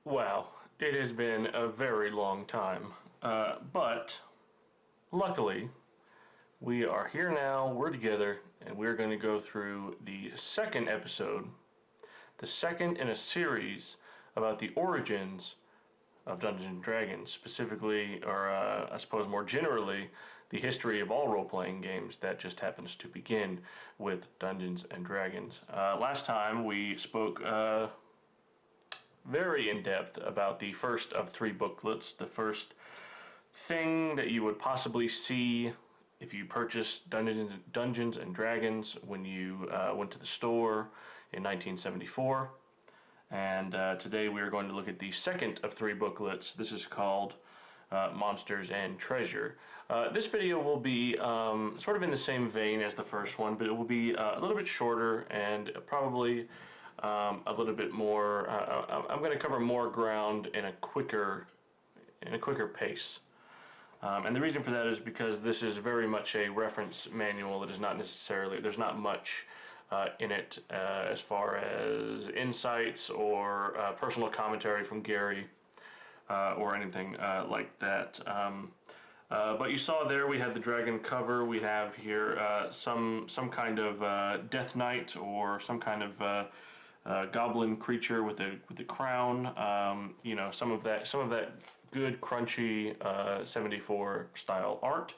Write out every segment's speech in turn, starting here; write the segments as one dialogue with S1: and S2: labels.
S1: Wow, it has been a very long time, but luckily we are here now, we're together, and we're going to go through the second episode, the second in a series about the origins of Dungeons & Dragons, specifically, or I suppose more generally, the history of all role-playing games that just happens to begin with Dungeons & Dragons. Last time we spoke very in-depth about the first of three booklets, the first thing that you would possibly see if you purchased Dungeons and Dragons when you went to the store in 1974. And today we are going to look at the second of three booklets. This is called Monsters and Treasure. This video will be sort of in the same vein as the first one, but it will be a little bit shorter and probably a little bit more. I'm going to cover more ground in a quicker pace. And the reason for that is because this is very much a reference manual. It is not necessarily, there's not much in it as far as insights or personal commentary from Gary or anything like that. But you saw there we had the dragon cover. We have here some kind of Death Knight or some kind of goblin creature with a crown. You know, some of that good crunchy 74 style art.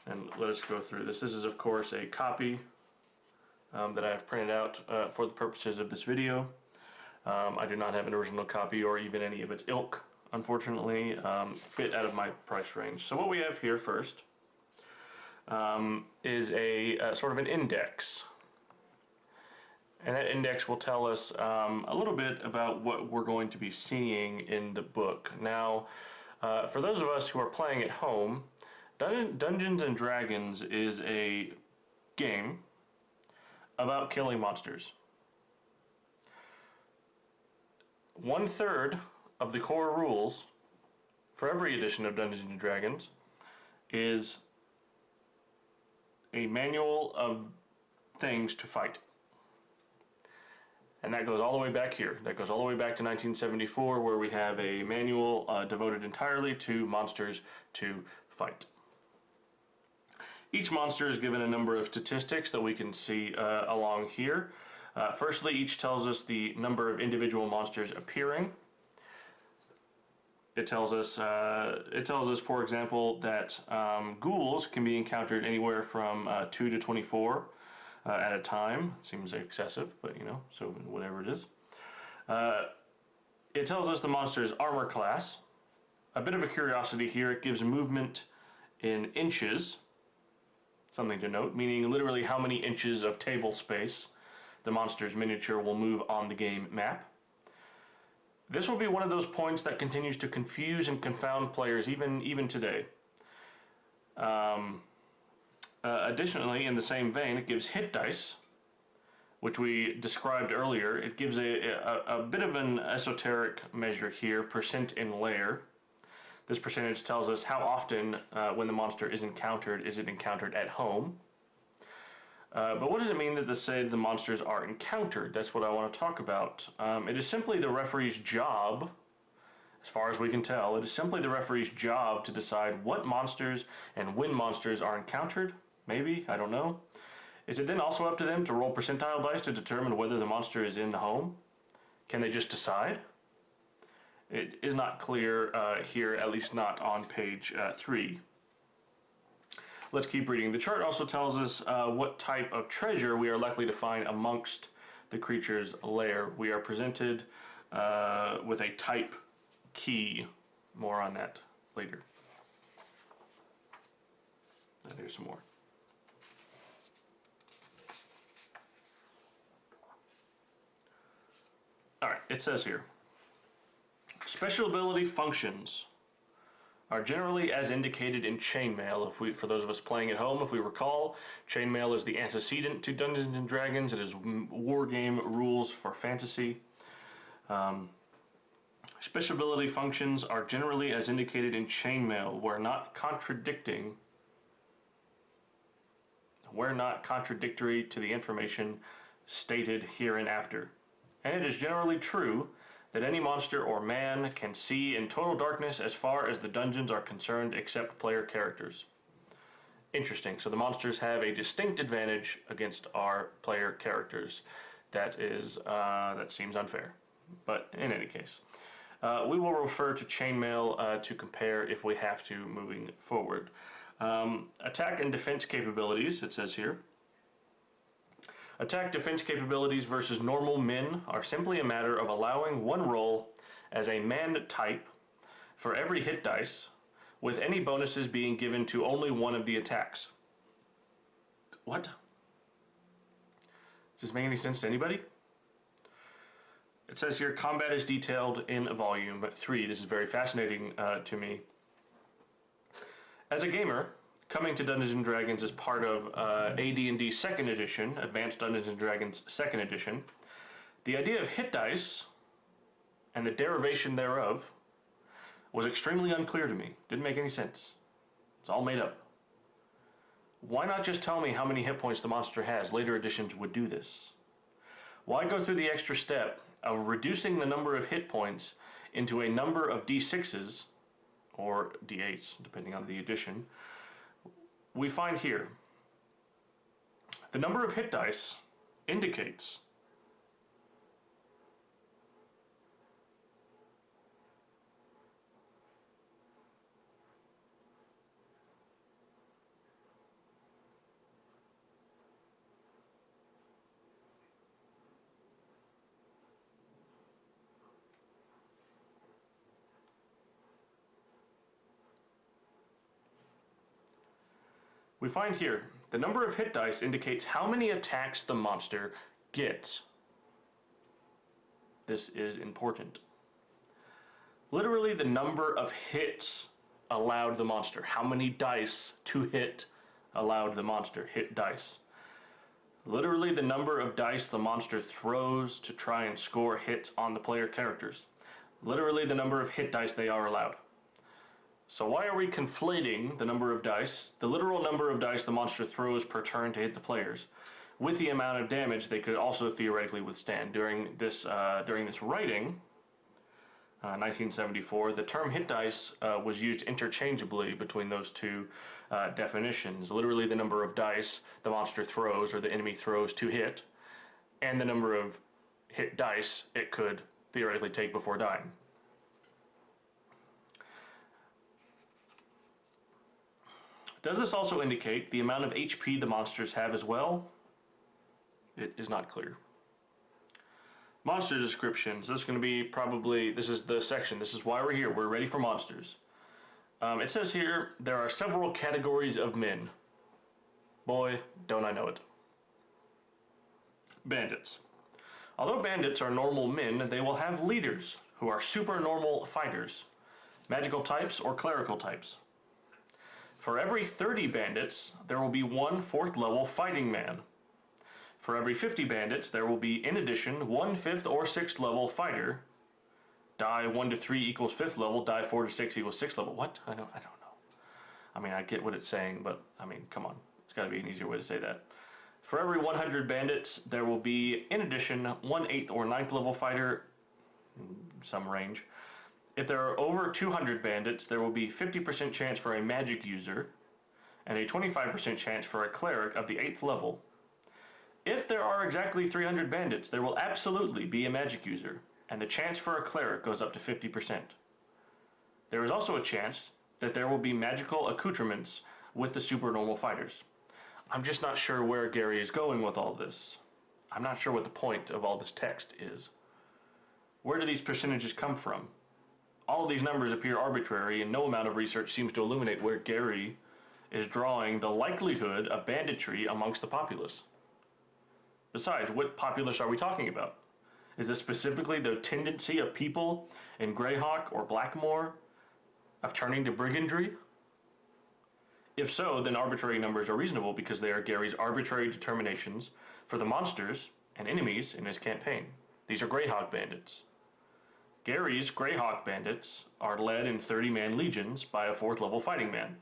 S1: And let us go through this. This is of course a copy that I have printed out for the purposes of this video. I do not have an original copy or even any of its ilk, unfortunately, a bit out of my price range. So what we have here first is a sort of an index. And that index will tell us a little bit about what we're going to be seeing in the book. Now, for those of us who are playing at home, Dungeons & Dragons is a game about killing monsters. 1/3 of the core rules for every edition of Dungeons & Dragons is a manual of things to fight. And that goes all the way back here. That goes all the way back to 1974, where we have a manual devoted entirely to monsters to fight. Each monster is given a number of statistics that we can see along here. Firstly, each tells us the number of individual monsters appearing. It tells us, for example, that ghouls can be encountered anywhere from 2 to 24 at a time. It seems excessive, but you know, so whatever it is. It tells us the monster's armor class. A bit of a curiosity here, it gives movement in inches. Something to note, meaning literally how many inches of table space the monster's miniature will move on the game map. This will be one of those points that continues to confuse and confound players even today. Additionally, in the same vein, it gives hit dice, which we described earlier. It gives a bit of an esoteric measure here, percent in layer. This percentage tells us how often, when the monster is encountered, is it encountered at home. But what does it mean that the monsters are encountered? That's what I want to talk about. It is simply the referee's job, as far as we can tell, it is simply the referee's job to decide what monsters and when monsters are encountered. Maybe, I don't know. Is it then also up to them to roll percentile dice to determine whether the monster is in the home? Can they just decide? It is not clear here, at least not on page 3. Let's keep reading. The chart also tells us what type of treasure we are likely to find amongst the creature's lair. We are presented with a type key. More on that later. And here's some more. Alright, it says here, special ability functions are generally as indicated in chainmail. For those of us playing at home, if we recall, chainmail is the antecedent to Dungeons & Dragons. It is wargame rules for fantasy. Special ability functions are generally as indicated in chainmail, where not contradictory to the information stated hereinafter. And it is generally true that any monster or man can see in total darkness as far as the dungeons are concerned except player characters. Interesting. So the monsters have a distinct advantage against our player characters. That seems unfair. But in any case, we will refer to chainmail to compare if we have to moving forward. Attack and defense capabilities, it says here. Attack defense capabilities versus normal men are simply a matter of allowing one roll as a man type for every hit dice, with any bonuses being given to only one of the attacks. What? Does this make any sense to anybody? It says here, combat is detailed in volume 3. This is very fascinating to me. As a gamer, coming to Dungeons & Dragons as part of AD&D 2nd Edition, Advanced Dungeons & Dragons 2nd Edition, the idea of hit dice and the derivation thereof was extremely unclear to me. Didn't make any sense. It's all made up. Why not just tell me how many hit points the monster has? Later editions would do this. Why go through the extra step of reducing the number of hit points into a number of D6s, or D8s, depending on the edition? We find here, the number of hit dice indicates the number of hit dice indicates how many attacks the monster gets. This is important. Literally the number of hits allowed the monster. How many dice to hit allowed the monster. Hit dice. Literally the number of dice the monster throws to try and score hits on the player characters. Literally the number of hit dice they are allowed. So why are we conflating the number of dice, the literal number of dice the monster throws per turn to hit the players, with the amount of damage they could also theoretically withstand? During this writing, 1974, the term hit dice was used interchangeably between those two definitions. Literally the number of dice the monster throws or the enemy throws to hit, and the number of hit dice it could theoretically take before dying. Does this also indicate the amount of HP the monsters have as well? It is not clear. Monster descriptions. This is going to be this is the section. This is why we're here. We're ready for monsters. It says here, there are several categories of men. Boy, don't I know it. Bandits. Although bandits are normal men, they will have leaders who are supernormal fighters, magical types or clerical types. For every 30 bandits, there will be one 4th level fighting man. For every 50 bandits, there will be, in addition, one 5th or 6th level fighter. Die 1 to 3 equals 5th level, die 4 to 6 equals 6th level. What? I don't know. I mean, I get what it's saying, but, I mean, come on. There's got to be an easier way to say that. For every 100 bandits, there will be, in addition, one 8th or 9th level fighter, some range. If there are over 200 bandits, there will be 50% chance for a magic user and a 25% chance for a cleric of the 8th level. If there are exactly 300 bandits, there will absolutely be a magic user, and the chance for a cleric goes up to 50%. There is also a chance that there will be magical accoutrements with the supernormal fighters. I'm just not sure where Gary is going with all this. I'm not sure what the point of all this text is. Where do these percentages come from? All of these numbers appear arbitrary, and no amount of research seems to illuminate where Gary is drawing the likelihood of banditry amongst the populace. Besides, what populace are we talking about? Is this specifically the tendency of people in Greyhawk or Blackmoor of turning to brigandry? If so, then arbitrary numbers are reasonable because they are Gary's arbitrary determinations for the monsters and enemies in his campaign. These are Greyhawk bandits. Gary's Greyhawk bandits are led in 30-man legions by a 4th level fighting man.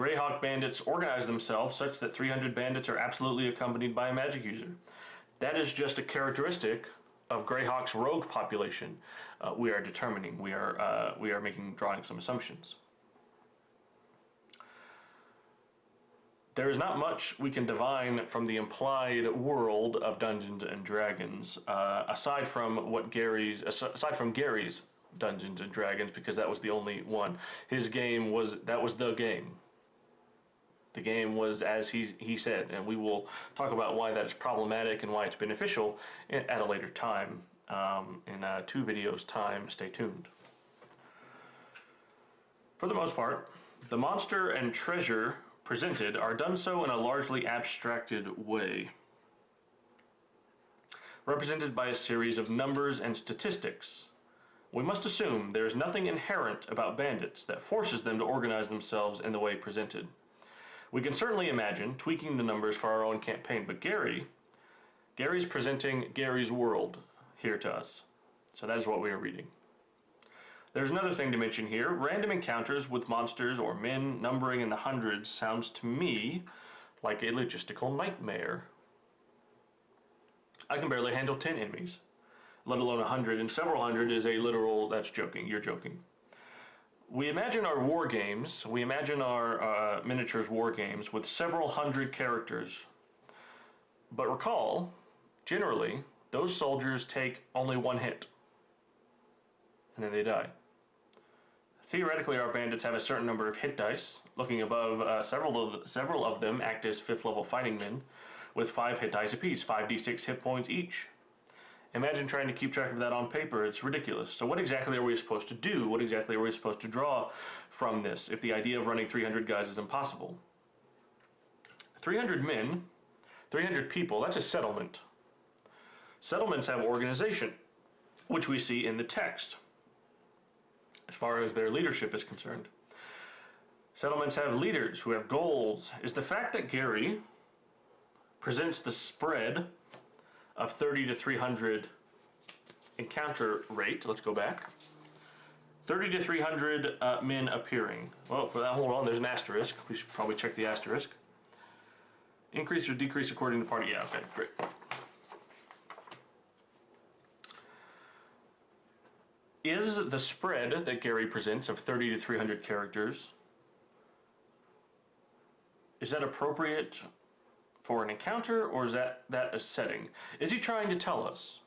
S1: Greyhawk bandits organize themselves such that 300 bandits are absolutely accompanied by a magic user. That is just a characteristic of Greyhawk's rogue population. We are determining. We are drawing some assumptions. There is not much we can divine from the implied world of Dungeons and Dragons, aside from Gary's Dungeons and Dragons, because that was the only one. His game was the game. The game was as he said, and we will talk about why that is problematic and why it's beneficial at a later time, in 2 videos' time. Stay tuned. For the most part, the monster and treasure presented are done so in a largely abstracted way, represented by a series of numbers and statistics. We must assume there is nothing inherent about bandits that forces them to organize themselves in the way presented. We can certainly imagine tweaking the numbers for our own campaign, but Gary's presenting Gary's world here to us. So that is what we are reading. There's another thing to mention here. Random encounters with monsters or men numbering in the hundreds sounds to me like a logistical nightmare. I can barely handle 10 enemies, let alone 100, and several hundred is a literal, that's joking, you're joking. We imagine our war games, we imagine our miniatures war games with several hundred characters. But recall, generally, those soldiers take only 1 hit, and then they die. Theoretically, our bandits have a certain number of hit dice. Looking above, several of them act as 5th level fighting men, with 5 hit dice apiece, 5d6 hit points each. Imagine trying to keep track of that on paper. It's ridiculous. So what exactly are we supposed to do? What exactly are we supposed to draw from this if the idea of running 300 guys is impossible? 300 men, 300 people, that's a settlement. Settlements have organization, which we see in the text, as far as their leadership is concerned. Settlements have leaders who have goals. Is the fact that Gary presents the spread of 30 to 300 encounter rate, let's go back, 30 to 300 men appearing. Well, for that, hold on, there's an asterisk. We should probably check the asterisk. Increase or decrease according to party. Yeah, okay, great. Is the spread that Gary presents of 30 to 300 characters, is that appropriate for an encounter, or is that a setting? Is he trying to tell us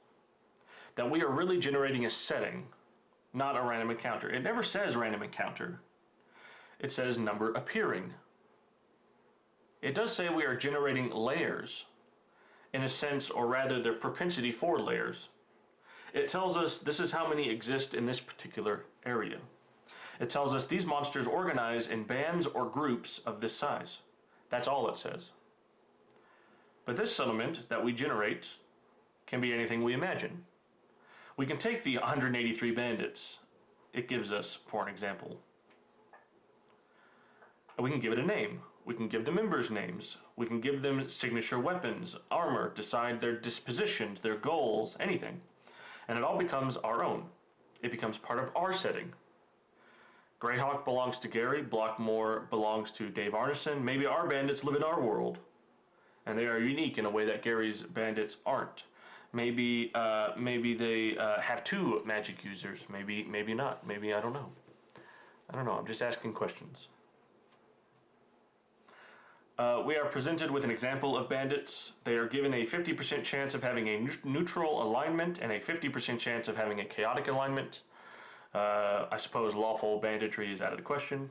S1: that we are really generating a setting, not a random encounter? It never says random encounter. It says number appearing. It does say we are generating layers, in a sense, or rather their propensity for layers. It tells us this is how many exist in this particular area. It tells us these monsters organize in bands or groups of this size. That's all it says. But this settlement that we generate can be anything we imagine. We can take the 183 bandits it gives us for an example, and we can give it a name. We can give the members names. We can give them signature weapons, armor, decide their dispositions, their goals, anything. And it all becomes our own. It becomes part of our setting. Greyhawk belongs to Gary, Blockmore belongs to Dave Arneson. Maybe our bandits live in our world, and they are unique in a way that Gary's bandits aren't. Maybe they have 2 magic users. Maybe not. Maybe I don't know. I'm just asking questions. We are presented with an example of bandits. They are given a 50% chance of having a neutral alignment and a 50% chance of having a chaotic alignment. I suppose lawful banditry is out of the question.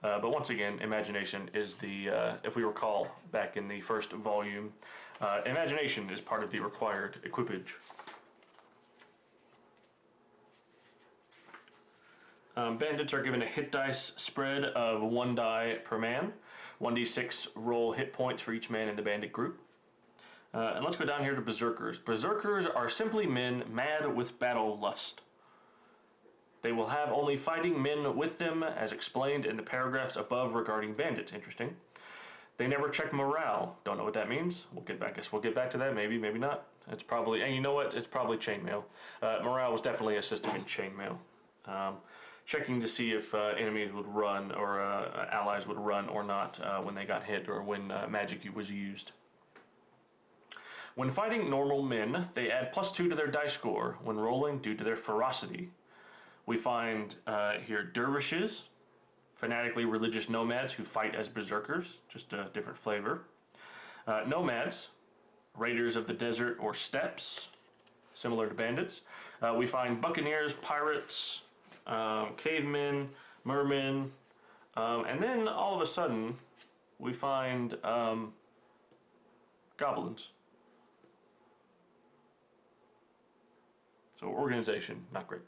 S1: But once again, imagination is the, if we recall back in the first volume, imagination is part of the required equipage. Bandits are given a hit dice spread of 1 die per man. 1d6 roll hit points for each man in the bandit group. And let's go down here to Berserkers. Berserkers are simply men mad with battle lust. They will have only fighting men with them, as explained in the paragraphs above regarding bandits. Interesting. They never check morale. Don't know what that means. We'll get back. Guess we'll get back to that. Maybe, maybe not. It's probably, and you know what? It's probably chainmail. Morale was definitely a system in chainmail. checking to see if enemies would run or allies would run or not when they got hit or when magic was used. When fighting normal men, they add +2 to their dice score when rolling due to their ferocity. We find here dervishes, fanatically religious nomads who fight as berserkers, just a different flavor. Nomads, raiders of the desert or steppes, similar to bandits. We find buccaneers, pirates, cavemen, mermen, and then all of a sudden we find goblins. So organization, not great.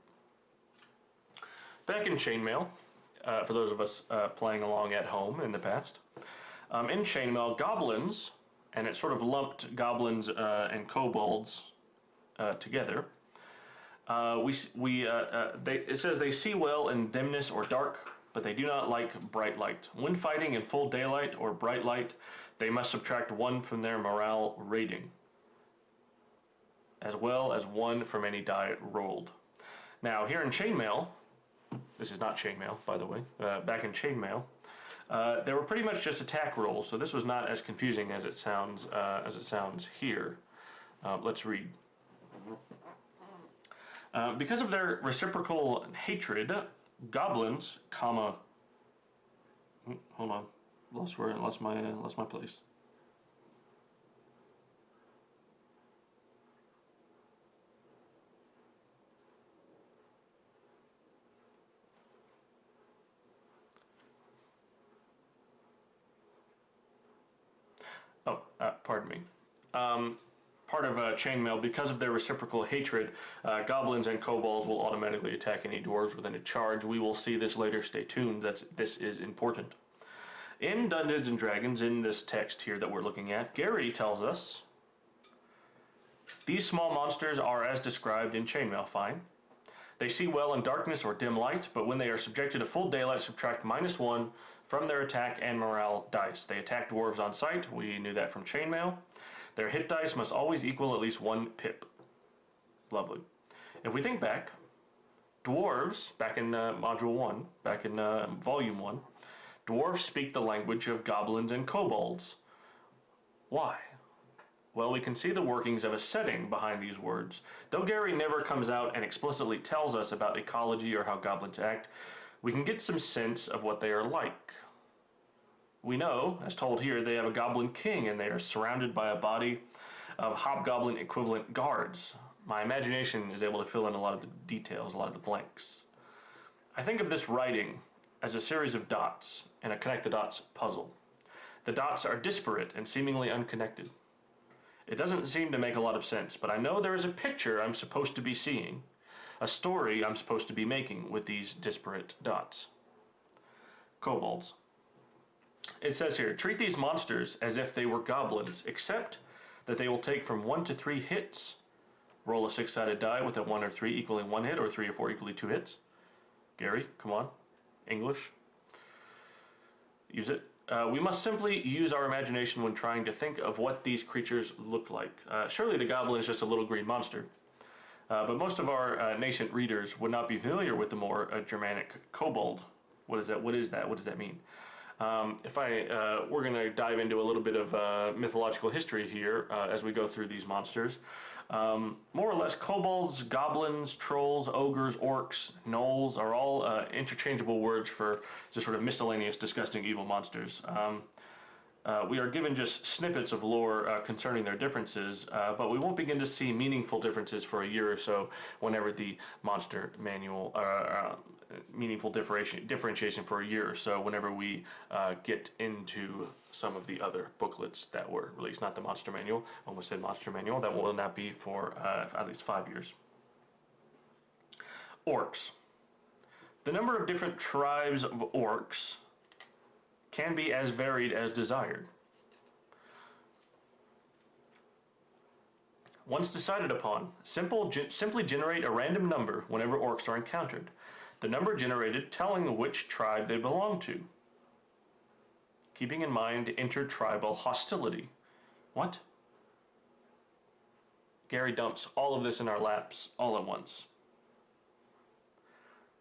S1: Back in chainmail, for those of us playing along at home in the past, in chainmail, goblins, and it sort of lumped goblins and kobolds together. It says they see well in dimness or dark, but they do not like bright light. When fighting in full daylight or bright light, they must subtract 1 from their morale rating, as well as 1 from any die rolled. Now, here in chainmail, this is not chainmail, by the way, back in chainmail, they were pretty much just attack rolls, so this was not as confusing as it sounds here. Let's read. Because of their reciprocal hatred, goblins, hold on, lost my place. Pardon me. Part of chainmail, because of their reciprocal hatred, goblins and kobolds will automatically attack any dwarves within a charge. We will see this later. Stay tuned. This is important. In Dungeons and Dragons, in this text here that we're looking at, Gary tells us these small monsters are as described in chainmail. Fine. They see well in darkness or dim light, but when they are subjected to full daylight, subtract -1 from their attack and morale dice. They attack dwarves on sight. We knew that from chainmail. Their hit dice must always equal at least 1 pip. Lovely. If we think back, dwarves, back in Module 1, back in Volume 1, dwarves speak the language of goblins and kobolds. Why? Well, we can see the workings of a setting behind these words. Though Gary never comes out and explicitly tells us about ecology or how goblins act, we can get some sense of what they are like. We know, as told here, they have a goblin king and they are surrounded by a body of hobgoblin equivalent guards. My imagination is able to fill in a lot of the details, a lot of the blanks. I think of this writing as a series of dots in a connect the dots puzzle. The dots are disparate and seemingly unconnected. It doesn't seem to make a lot of sense, but I know there is a picture I'm supposed to be seeing, a story I'm supposed to be making with these disparate dots. Kobolds. It says here, treat these monsters as if they were goblins, except that they will take from 1 to 3 hits. Roll a 6-sided die with a 1 or 3 equaling 1 hit, or 3 or 4 equally 2 hits. Gary, come on. English. Use it. We must simply use our imagination when trying to think of what these creatures look like. Surely the goblin is just a little green monster. But most of our nascent readers would not be familiar with the more Germanic kobold. What is that? What is that? What does that mean? We're going to dive into a little bit of mythological history here as we go through these monsters. More or less, kobolds, goblins, trolls, ogres, orcs, gnolls are all interchangeable words for just sort of miscellaneous, disgusting, evil monsters. We are given just snippets of lore concerning their differences, but we won't begin to see meaningful differences for a year or so whenever the monster manual, meaningful differentiation for a year or so whenever we get into some of the other booklets that were released. Not the monster manual, almost said monster manual, that will not be for at least 5 years. Orcs. The number of different tribes of orcs can be as varied as desired. Once decided upon, simply generate a random number whenever orcs are encountered. The number generated telling which tribe they belong to. Keeping in mind intertribal hostility. What? Gary dumps all of this in our laps all at once.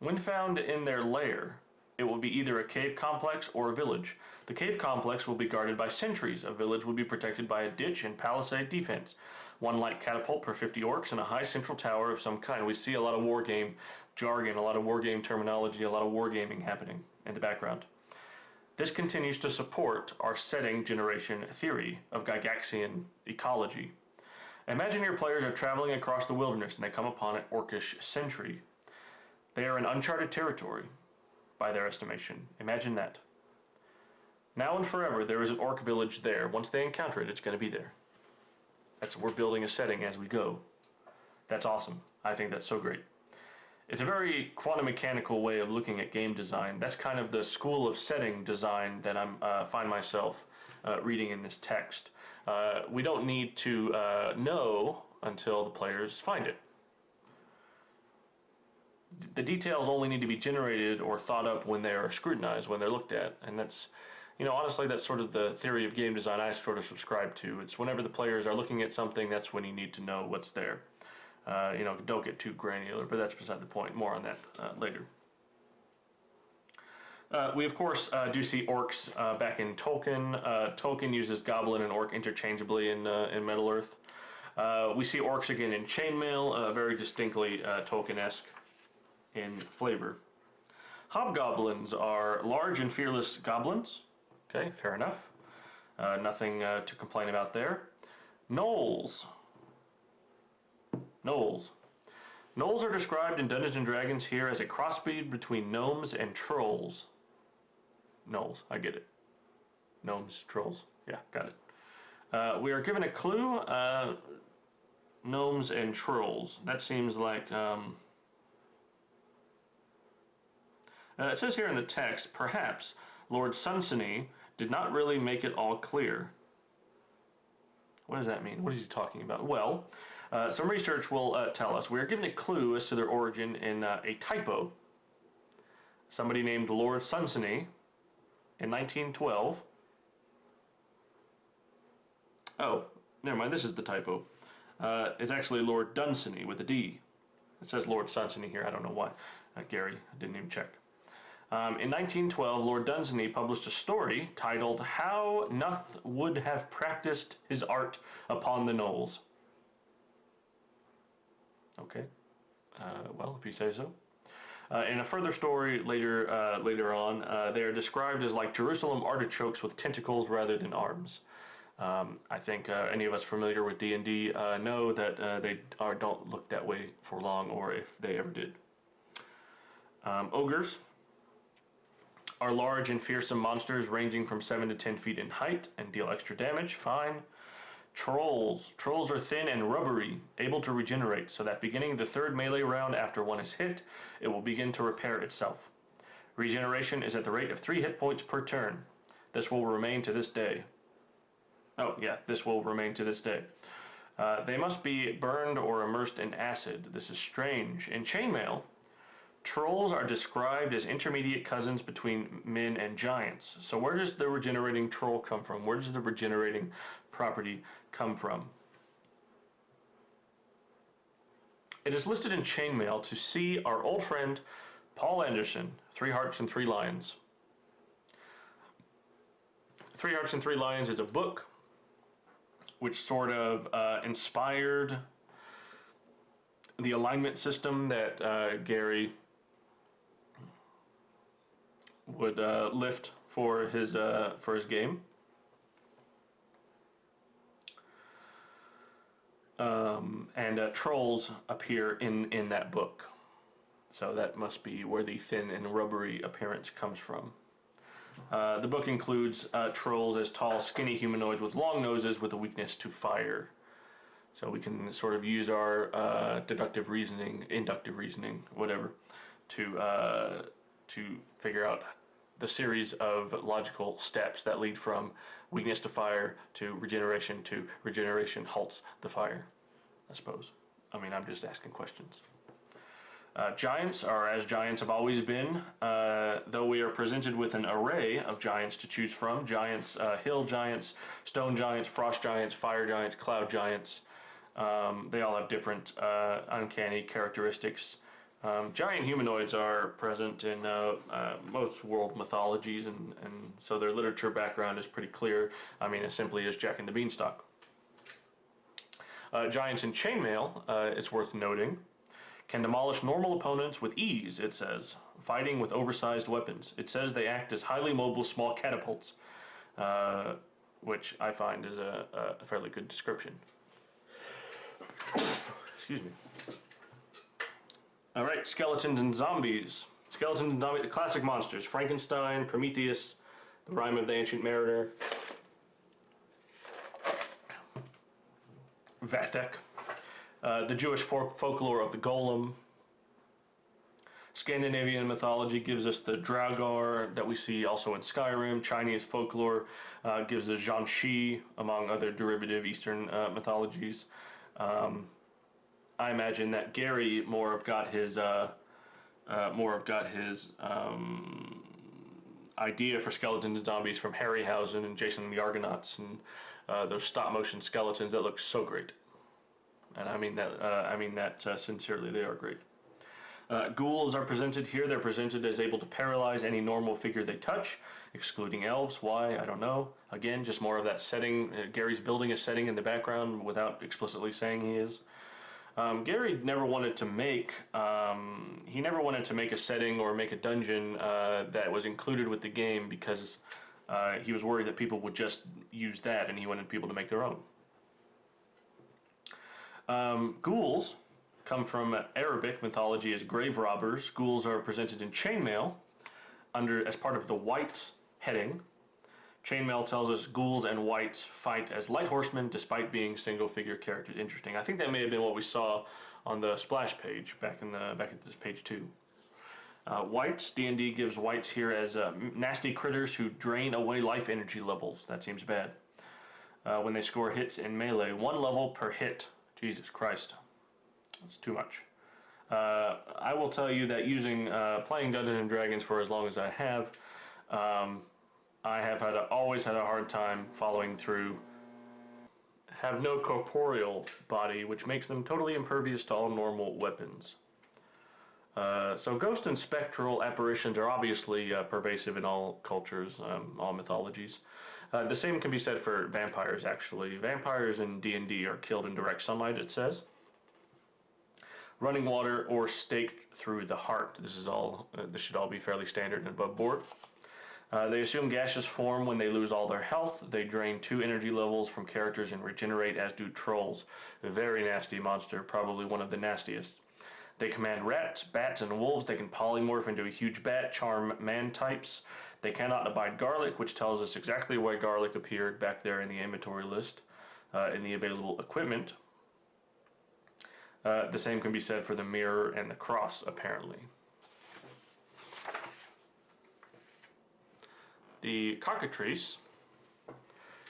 S1: When found in their lair, it will be either a cave complex or a village. The cave complex will be guarded by sentries. A village will be protected by a ditch and palisade defense. One light catapult per 50 orcs and a high central tower of some kind. We see a lot of wargame jargon, a lot of wargame terminology, a lot of wargaming happening in the background. This continues to support our setting generation theory of Gygaxian ecology. Imagine your players are traveling across the wilderness and they come upon an orcish sentry. They are in uncharted territory, by their estimation. Imagine that. Now and forever, there is an orc village there. Once they encounter it, it's going to be there. We're building a setting as we go. That's awesome. I think that's so great. It's a very quantum mechanical way of looking at game design. That's kind of the school of setting design that I find myself reading in this text. We don't need to know until the players find it. The details only need to be generated or thought up when they are scrutinized, when they're looked at. And that's, honestly, that's sort of the theory of game design I sort of subscribe to. It's whenever the players are looking at something, that's when you need to know what's there. Don't get too granular, but that's beside the point. More on that later. We, of course, do see orcs back in Tolkien. Tolkien uses goblin and orc interchangeably in Middle-earth. We see orcs again in Chainmail, very distinctly Tolkien-esque in flavor. Hobgoblins are large and fearless goblins. Okay, fair enough. Nothing to complain about there. Gnolls. Gnolls are described in Dungeons & Dragons here as a crossbreed between gnomes and trolls. Gnolls, I get it. Gnomes, trolls, yeah, got it. We are given a clue, gnomes and trolls. That seems like, it says here in the text, perhaps Lord Sunsony did not really make it all clear. What does that mean? What is he talking about? Well, some research will tell us. We are given a clue as to their origin in a typo. Somebody named Lord Sunsony in 1912. Oh, never mind, this is the typo. It's actually Lord Dunsany with a D. It says Lord Sunsony here, I don't know why. Gary, I didn't even check. In 1912, Lord Dunsany published a story titled How Nuth Would Have Practiced His Art Upon the Gnolls. Okay, well, if you say so. In a further story later on, they are described as like Jerusalem artichokes with tentacles rather than arms. I think any of us familiar with D&D know that they don't look that way for long, or if they ever did. Ogres are large and fearsome monsters ranging from 7 to 10 feet in height and deal extra damage. Fine. Trolls are thin and rubbery, able to regenerate, so that beginning the third melee round after one is hit, it will begin to repair itself. Regeneration is at the rate of 3 hit points per turn. This will remain to this day. Oh, yeah, this will remain to this day. They must be burned or immersed in acid. This is strange. In Chainmail, trolls are described as intermediate cousins between men and giants. So where does the regenerating troll come from? Where does the regenerating property come from? It is listed in Chainmail to see our old friend Paul Anderson, 3 Hearts and 3 Lions. 3 Hearts and 3 Lions is a book which sort of inspired the alignment system that Gary would lift for his game. And trolls appear in that book. So that must be where the thin and rubbery appearance comes from. The book includes trolls as tall, skinny humanoids with long noses with a weakness to fire. So we can sort of use our deductive reasoning, inductive reasoning, whatever, to figure out the series of logical steps that lead from weakness to fire to regeneration halts the fire, I suppose. I mean, I'm just asking questions. Giants are as giants have always been, though we are presented with an array of giants to choose from. Giants, hill giants, stone giants, frost giants, fire giants, cloud giants. They all have different uncanny characteristics. Giant humanoids are present in most world mythologies, and so their literature background is pretty clear. I mean, as simply as Jack and the Beanstalk. Giants in chainmail, it's worth noting, can demolish normal opponents with ease, it says, fighting with oversized weapons. It says they act as highly mobile small catapults, which I find is a fairly good description. Excuse me. All right, skeletons and zombies. Skeletons and zombies, the classic monsters: Frankenstein, Prometheus, the Rime of the Ancient Mariner, Vathek, the Jewish folklore of the golem. Scandinavian mythology gives us the Draugr that we see also in Skyrim. Chinese folklore gives us Jiangxi, among other derivative Eastern mythologies. I imagine that Gary more have got his idea for skeletons and zombies from Harryhausen and Jason and the Argonauts, and those stop motion skeletons that look so great. And I mean that sincerely. They are great. Ghouls are presented here. They're presented as able to paralyze any normal figure they touch, excluding elves. Why? I don't know. Again, just more of that setting. Gary's building a setting in the background without explicitly saying he is. Gary never wanted to make a setting or make a dungeon that was included with the game because he was worried that people would just use that, and he wanted people to make their own. Ghouls come from Arabic mythology as grave robbers. Ghouls are presented in chainmail as part of the wights heading. Chainmail tells us ghouls and wights fight as light horsemen despite being single figure characters. Interesting. I think that may have been what we saw on the splash page back at this page 2. Wights, D&D gives wights here as nasty critters who drain away life energy levels. That seems bad. When they score hits in melee, 1 level per hit. Jesus Christ. That's too much. I will tell you that playing Dungeons and Dragons for as long as I have always had a hard time following through. Have no corporeal body, which makes them totally impervious to all normal weapons. So ghost and spectral apparitions are obviously pervasive in all cultures, all mythologies. The same can be said for vampires, actually. Vampires in D&D are killed in direct sunlight, it says. Running water or staked through the heart. This should all be fairly standard and above board. They assume gaseous form when they lose all their health. They drain 2 energy levels from characters and regenerate, as do trolls. A very nasty monster, probably one of the nastiest. They command rats, bats, and wolves. They can polymorph into a huge bat, charm man types. They cannot abide garlic, which tells us exactly why garlic appeared back there in the inventory list, in the available equipment. The same can be said for the mirror and the cross, apparently. The cockatrice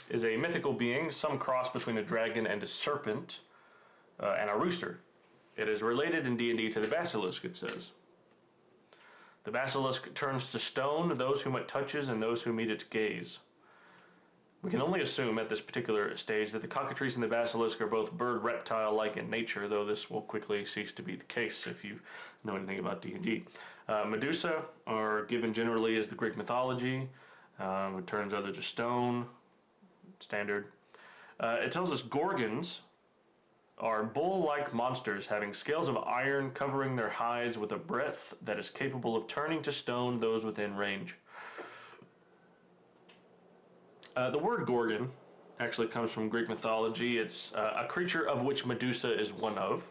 S1: is a mythical being, some cross between a dragon and a serpent, and a rooster. It is related in D&D to the basilisk, it says. The basilisk turns to stone those whom it touches and those who meet its gaze. We can only assume at this particular stage that the cockatrice and the basilisk are both bird-reptile-like in nature, though this will quickly cease to be the case if you know anything about D&D. Medusa are given generally as the Greek mythology. It turns others to stone, standard. It tells us gorgons are bull-like monsters having scales of iron covering their hides with a breath that is capable of turning to stone those within range. The word gorgon actually comes from Greek mythology. It's a creature of which Medusa is one of.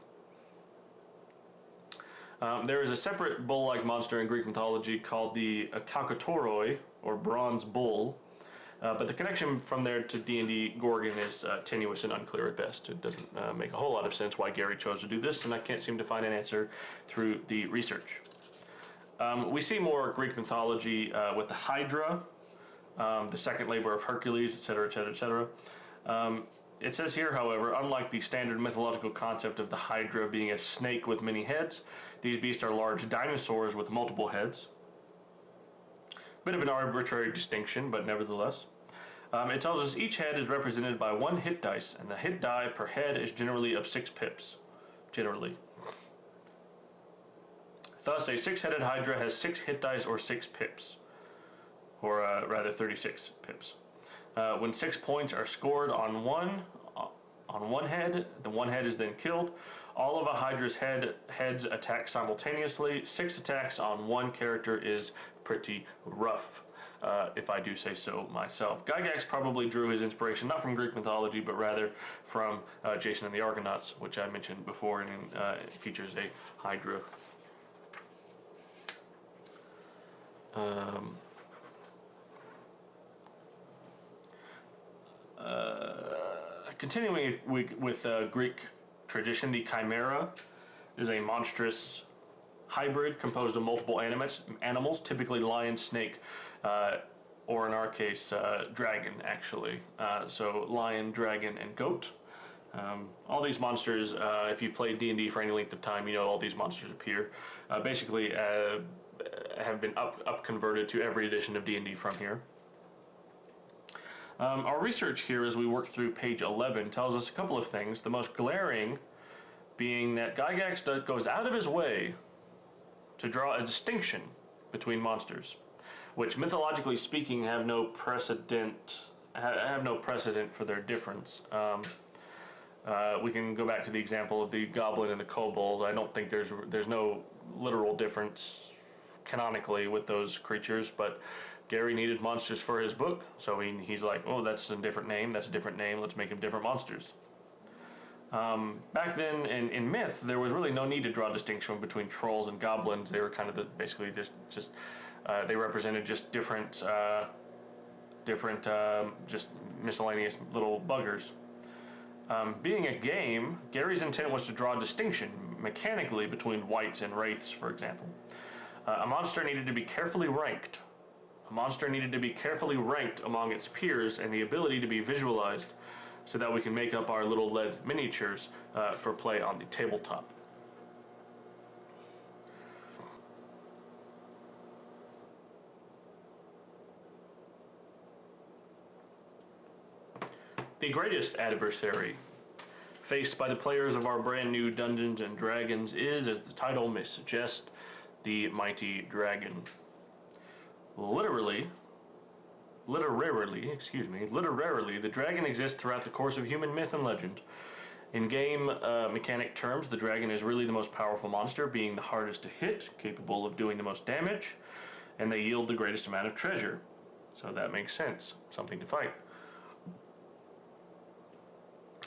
S1: There is a separate bull-like monster in Greek mythology called the Kalkatoroi, or bronze bull. But the connection from there to D&D Gorgon is tenuous and unclear at best. It doesn't make a whole lot of sense why Gary chose to do this, and I can't seem to find an answer through the research. We see more Greek mythology with the Hydra, the second labor of Hercules, etc., etc., etc. It says here, however, unlike the standard mythological concept of the Hydra being a snake with many heads, these beasts are large dinosaurs with multiple heads. Bit of an arbitrary distinction, but nevertheless. It tells us each head is represented by 1 hit dice, and the hit die per head is generally of 6 pips. Generally. Thus, a 6-headed Hydra has 6 hit dice or 6 pips, or rather 36 pips. When 6 points are scored on one head, the one head is then killed. All of a Hydra's heads attack simultaneously. 6 attacks on one character is pretty rough, if I do say so myself. Gygax probably drew his inspiration not from Greek mythology, but rather from Jason and the Argonauts, which I mentioned before, and it features a Hydra. Continuing with Greek tradition, the Chimera is a monstrous hybrid composed of multiple animals, typically lion, snake, or in our case, dragon, actually. So lion, dragon, and goat. All these monsters, if you've played D&D for any length of time, you know all these monsters appear. Basically, have been up converted to every edition of D&D from here. Our research here as we work through page 11 tells us a couple of things. The most glaring being that Gygax goes out of his way to draw a distinction between monsters, which mythologically speaking have no precedent for their difference. We can go back to the example of the goblin and the kobold. I don't think there's no literal difference canonically with those creatures, but Gary needed monsters for his book, so he's like, oh, that's a different name, let's make them different monsters. Back then, in myth, there was really no need to draw a distinction between trolls and goblins. They were kind of basically just they represented just different just miscellaneous little buggers. Being a game, Gary's intent was to draw a distinction mechanically between wights and wraiths, for example. A monster needed to be carefully ranked. A monster needed to be carefully ranked among its peers and the ability to be visualized so that we can make up our little lead miniatures for play on the tabletop. The greatest adversary faced by the players of our brand new Dungeons and Dragons is, as the title may suggest, the mighty dragon. Literarily, the dragon exists throughout the course of human myth and legend. In game mechanic terms, the dragon is really the most powerful monster, being the hardest to hit, capable of doing the most damage, and they yield the greatest amount of treasure. So that makes sense. Something to fight.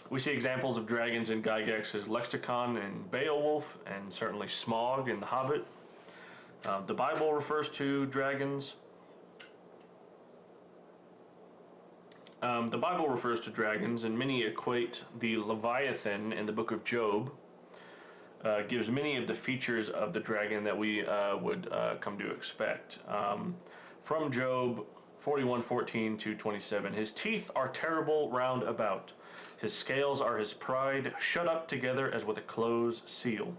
S1: We see examples of dragons in Gygax's lexicon and Beowulf, and certainly Smaug in The Hobbit. The Bible refers to dragons. And many equate the Leviathan in the book of Job. Gives many of the features of the dragon that we would come to expect. From Job 41:14 to 27, his teeth are terrible round about. His scales are his pride, shut up together as with a closed seal.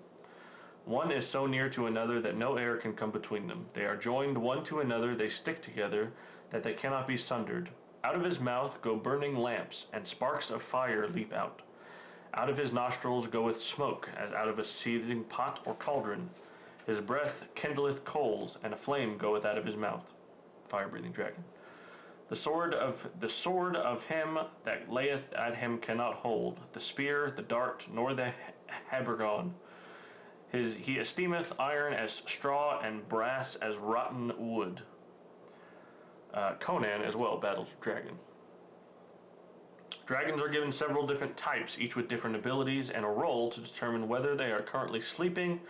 S1: One is so near to another that no air can come between them. They are joined one to another, they stick together, that they cannot be sundered. Out of his mouth go burning lamps, and sparks of fire leap out. Out of his nostrils goeth smoke, as out of a seething pot or cauldron. His breath kindleth coals, and a flame goeth out of his mouth. Fire-breathing dragon. The sword of him that layeth at him cannot hold, the spear, the dart, nor the habergeon. He esteemeth iron as straw and brass as rotten wood. Conan as well battles with dragon. Dragons are given several different types, each with different abilities and a role to determine whether they are currently sleeping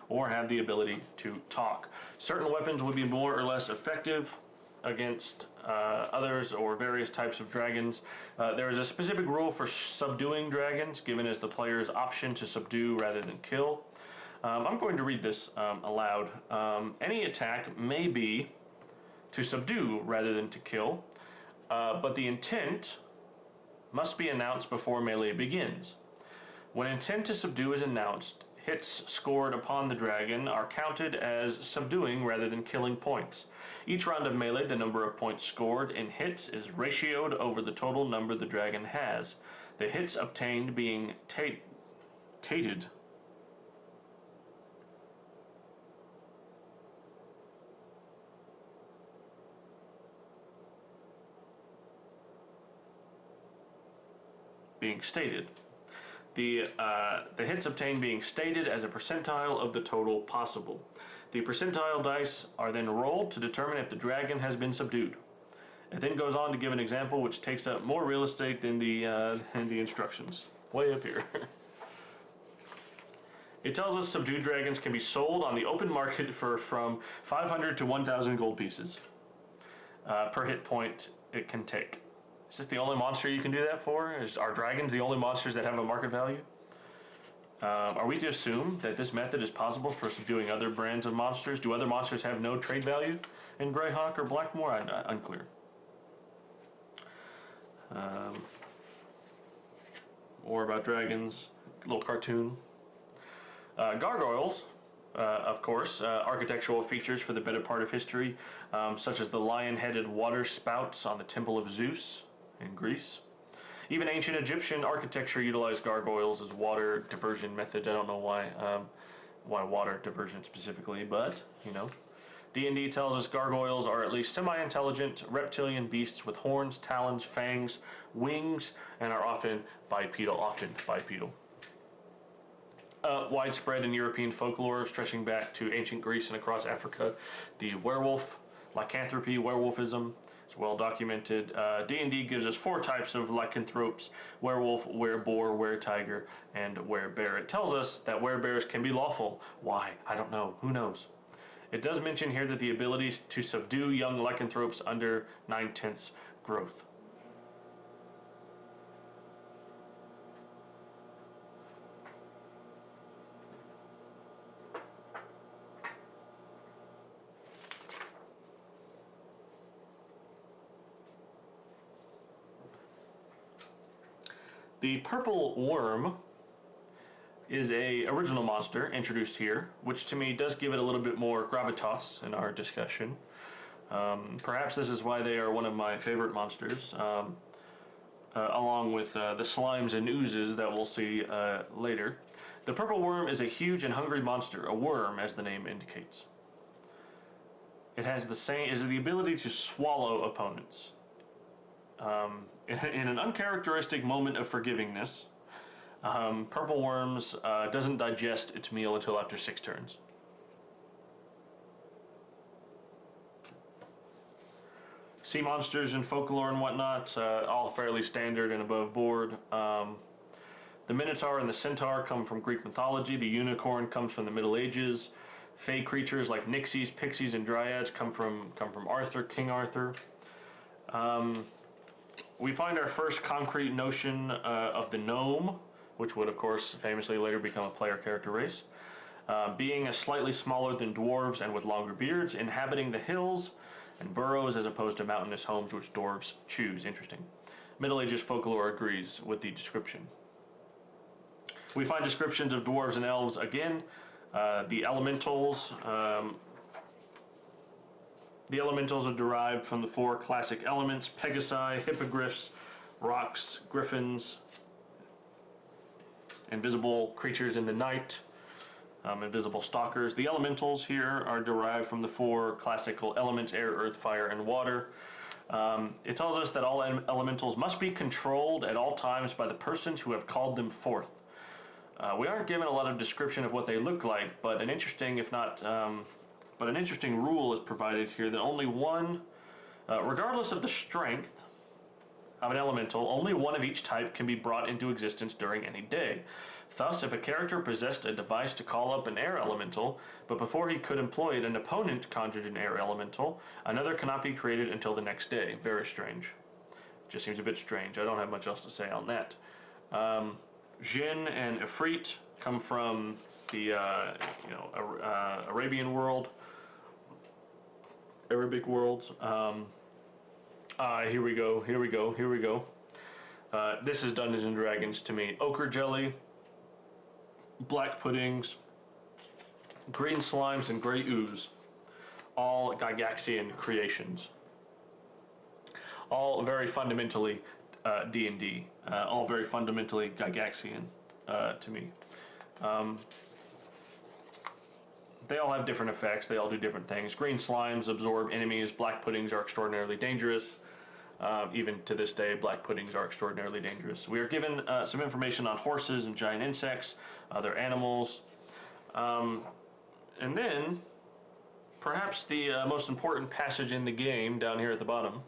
S1: or have the ability to talk. Certain weapons would be more or less effective against others or various types of dragons. There is a specific rule for subduing dragons, given as the player's option to subdue rather than kill. I'm going to read this aloud. Any attack may be to subdue rather than to kill, but the intent must be announced before melee begins. When intent to subdue is announced, hits scored upon the dragon are counted as subduing rather than killing points. Each round of melee, the number of points scored in hits is ratioed over the total number the dragon has. The hits obtained being tated being stated. The hits obtained being stated as a percentile of the total possible. The percentile dice are then rolled to determine if the dragon has been subdued. It then goes on to give an example which takes up more real estate than the instructions. Way up here. It tells us subdued dragons can be sold on the open market for from 500 to 1,000 gold pieces per hit point it can take. Is this the only monster you can do that for? Are dragons the only monsters that have a market value? Are we to assume that this method is possible for subduing other brands of monsters? Do other monsters have no trade value in Greyhawk or Blackmoor? Unclear. More about dragons. Little cartoon. Gargoyles, of course, architectural features for the better part of history, such as the lion-headed water spouts on the Temple of Zeus in Greece. Even ancient Egyptian architecture utilized gargoyles as water diversion methods. I don't know why water diversion specifically, but, you know. D&D tells us gargoyles are at least semi-intelligent reptilian beasts with horns, talons, fangs, wings, and are often bipedal. Widespread in European folklore, stretching back to ancient Greece and across Africa. The werewolf, lycanthropy, werewolfism is well documented. D&D gives us 4 types of lycanthropes: werewolf, wereboar, weretiger, and werebear. It tells us that werebears can be lawful. Why? I don't know. Who knows? It does mention here that the ability to subdue young lycanthropes under 9/10 growth. The purple worm is a original monster introduced here, which to me does give it a little bit more gravitas in our discussion. Perhaps this is why they are one of my favorite monsters, along with the slimes and oozes that we'll see later. The purple worm is a huge and hungry monster, a worm as the name indicates. It has the ability to swallow opponents. In an uncharacteristic moment of forgivingness, purple worms doesn't digest its meal until after 6 turns. Sea monsters and folklore and whatnot, all fairly standard and above board. The Minotaur and the Centaur come from Greek mythology. The unicorn comes from the Middle Ages. Fey creatures like nixies, pixies, and dryads come from Arthur, King Arthur. We find our first concrete notion of the gnome, which would, of course, famously later become a player character race, being slightly smaller than dwarves and with longer beards, inhabiting the hills and burrows as opposed to mountainous homes which dwarves choose. Interesting. Middle Ages folklore agrees with the description. We find descriptions of dwarves and elves again. The elementals are derived from the 4 classic elements: Pegasi, hippogriffs, rocks, griffins, invisible creatures in the night, invisible stalkers. The elementals here are derived from the 4 classical elements: air, earth, fire, and water. It tells us that all elementals must be controlled at all times by the persons who have called them forth. We aren't given a lot of description of what they look like, but an interesting, an interesting rule is provided here that only one, regardless of the strength of an elemental, only one of each type can be brought into existence during any day. Thus, if a character possessed a device to call up an air elemental, but before he could employ it, an opponent conjured an air elemental, another cannot be created until the next day. Very strange. Just seems a bit strange. I don't have much else to say on that. Jinn and Ifrit come from the Arabian world, Arabic worlds. Here we go. This is Dungeons and Dragons to me. Ochre jelly, black puddings, green slimes, and gray ooze. All Gygaxian creations. All very fundamentally D&D. All very fundamentally Gygaxian to me. They all have different effects. They all do different things. Green slimes absorb enemies. Black puddings are extraordinarily dangerous. Even to this day, black puddings are extraordinarily dangerous. We are given some information on horses and giant insects, other animals, and then perhaps the most important passage in the game down here at the bottom.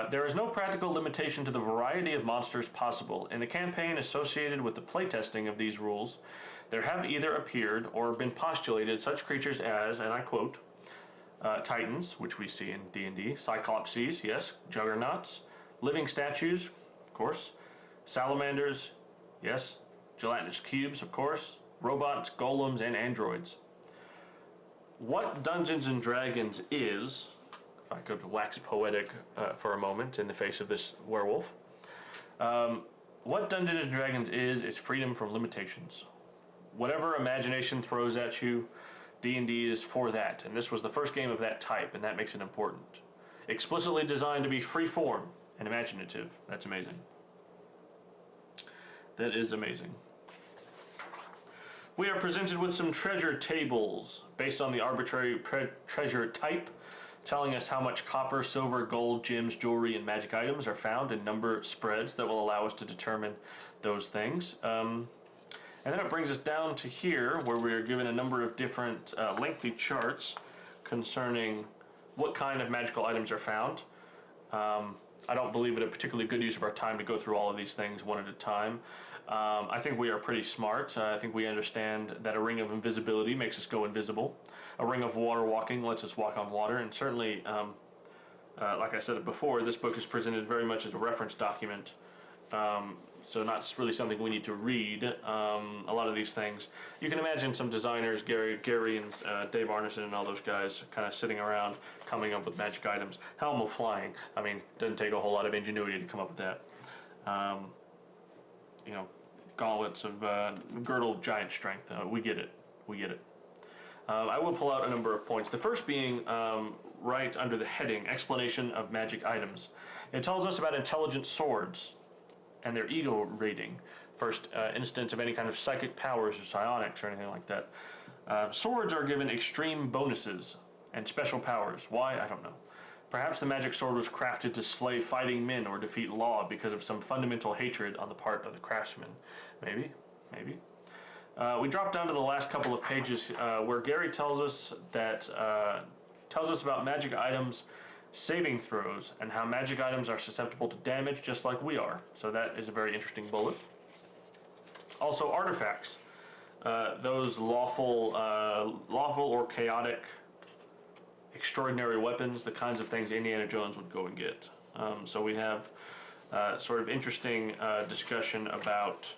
S1: There is no practical limitation to the variety of monsters possible. In the campaign associated with the playtesting of these rules, there have either appeared or been postulated such creatures as, and I quote, Titans, which we see in D&D, Cyclopses, yes, Juggernauts, living statues, of course, Salamanders, yes, gelatinous cubes, of course, robots, golems, and androids. What Dungeons & Dragons is, if I could wax poetic for a moment in the face of this werewolf, what Dungeons & Dragons is freedom from limitations. Whatever imagination throws at you, D&D is for that, and this was the first game of that type, and that makes it important. Explicitly designed to be free-form and imaginative. That's amazing. That is amazing. We are presented with some treasure tables based on the arbitrary treasure type, telling us how much copper, silver, gold, gems, jewelry, and magic items are found in number spreads that will allow us to determine those things. And then it brings us down to here, where we are given a number of different lengthy charts concerning what kind of magical items are found. I don't believe it a particularly good use of our time to go through all of these things one at a time. I think we are pretty smart. I think we understand that a ring of invisibility makes us go invisible. A ring of water walking lets us walk on water, and certainly, like I said before, this book is presented very much as a reference document. So not really something we need to read. A lot of these things, you can imagine some designers, Gary and Dave Arneson and all those guys, kind of sitting around coming up with magic items. Helm of Flying. I mean, doesn't take a whole lot of ingenuity to come up with that. You know, gauntlets of girdle of giant strength. We get it. We get it. I will pull out a number of points. The first being right under the heading, explanation of magic items. It tells us about intelligent swords and their ego rating. First instance of any kind of psychic powers or psionics or anything like that. Swords are given extreme bonuses and special powers. Why? I don't know. Perhaps the magic sword was crafted to slay fighting men or defeat law because of some fundamental hatred on the part of the craftsman. Maybe, maybe. We drop down to the last couple of pages where Gary tells us that about magic items saving throws and how magic items are susceptible to damage just like we are. So that is a very interesting bullet. Also artifacts, those lawful or chaotic extraordinary weapons, the kinds of things Indiana Jones would go and get. So we have sort of interesting discussion about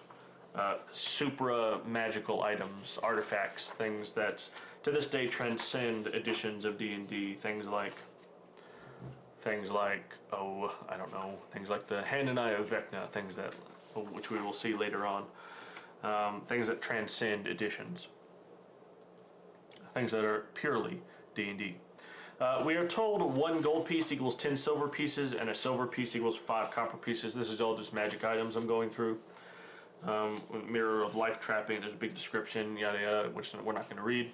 S1: supra-magical items, artifacts, things that to this day transcend editions of D&D, things like, oh, I don't know, things like the Hand and Eye of Vecna, things that, which we will see later on, things that transcend editions, things that are purely D&D. We are told 1 gold piece equals 10 silver pieces, and a silver piece equals 5 copper pieces. This is all just magic items I'm going through. Mirror of life trapping, there's a big description, yada yada, which we're not going to read.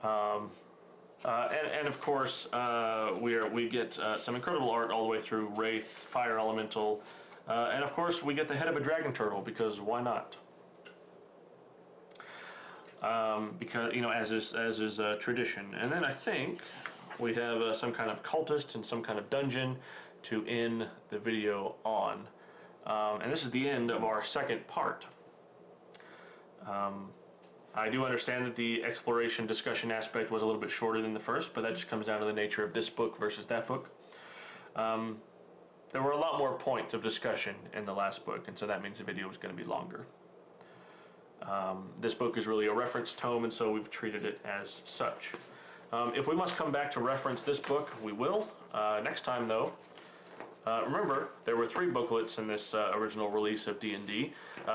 S1: And of course, we get some incredible art all the way through Wraith, Fire Elemental, and of course we get the head of a dragon turtle, because why not? Because, you know, as is tradition. And then I think we have some kind of cultist and some kind of dungeon to end the video on. And this is the end of our second part. I do understand that the exploration discussion aspect was a little bit shorter than the first, but that just comes down to the nature of this book versus that book. There were a lot more points of discussion in the last book, and so that means the video is going to be longer. This book is really a reference tome, and so we've treated it as such. If we must come back to reference this book, we will. Next time, though, remember, there were 3 booklets in this original release of D&D.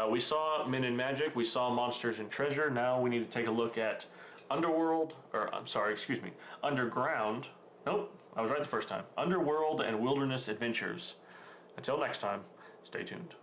S1: We saw Men in Magic, we saw Monsters and Treasure. Now we need to take a look at Underground. Nope, I was right the first time. Underworld and Wilderness Adventures. Until next time, stay tuned.